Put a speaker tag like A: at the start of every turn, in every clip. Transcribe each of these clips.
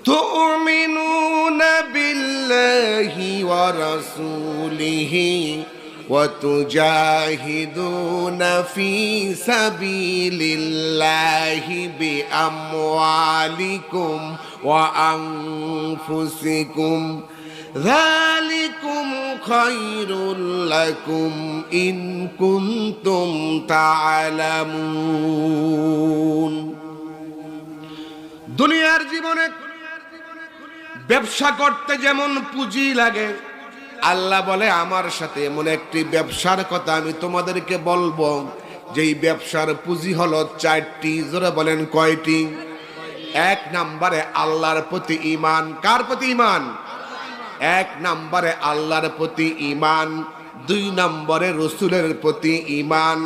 A: تؤمنون بالله ورسوله وتجاهدون في سبيل الله بأموالكم وأنفسكم ذلكم خير لكم إن كنتم تعلمون দুনিয়ার জীবনে ব্যবসা করতে যেমন পুঁজি লাগে, আল্লাহ বলে আমার সাথে এমন একটি ব্যবসার কথা আমি তোমাদেরকে বলবো, যেই ব্যবসার পুঁজি হলো 4টি। জোরে বলেন কয়টি? 1 নম্বরে আল্লাহর প্রতি ঈমান। কার প্রতি ঈমান? 1 নম্বরে আল্লাহর প্রতি ঈমান, 2 নম্বরে রাসূলের প্রতি ঈমান,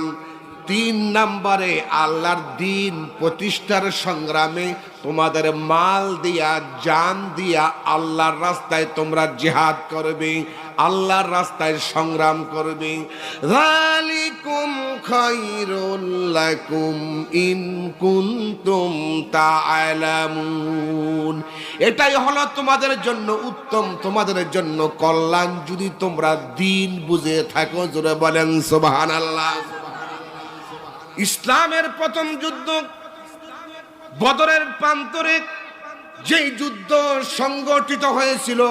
A: 3 নম্বরে আল্লাহর দ্বীন প্রতিষ্ঠার সংগ্রামে তোমাদের মাল দিয়া জান দিয়া আল্লাহর রাস্তায় তোমরা জিহাদ করবে, আল্লাহর রাস্তায় সংগ্রাম করবে। যালিকুম খায়রুল লাকুম ইন কুনতুম তা'লামুন। এটাই হলো তোমাদের জন্য উত্তম, তোমাদের জন্য কল্যাণ, যদি তোমরা দ্বীন বুঝে থাকো। জোরে বলেন সুবহানাল্লাহ। ইসলামের প্রথম যুদ্ধ বদরের প্রান্তরে যেই যুদ্ধ সংগঠিত হয়েছিল,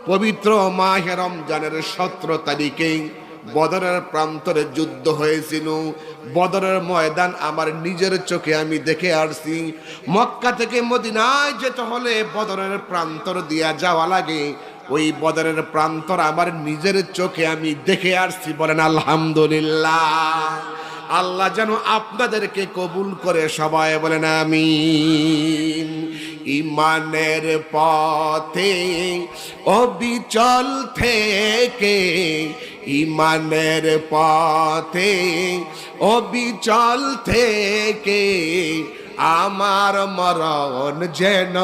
A: পবিত্র মাহে রমজানের 17 তারিখে বদরের প্রান্তরে যুদ্ধ হয়েছিল। বদরের ময়দান আমার নিজের চোখে আমি দেখে আসছি। মক্কা থেকে মদিনায় যেতে হলে বদরের প্রান্তর দিয়া যাওয়া লাগে। ওই বদরের প্রান্তর আমার নিজের চোখে আমি দেখে আসছি। বলেন আলহামদুলিল্লাহ। আল্লাহ যেন আপনাদেরকে কবুল করে, সবাই বলেন আমিন। ঈমানের পথে অবিচল থেকে, ঈমানের পথে অবিচল থেকে আমার মরণ যেন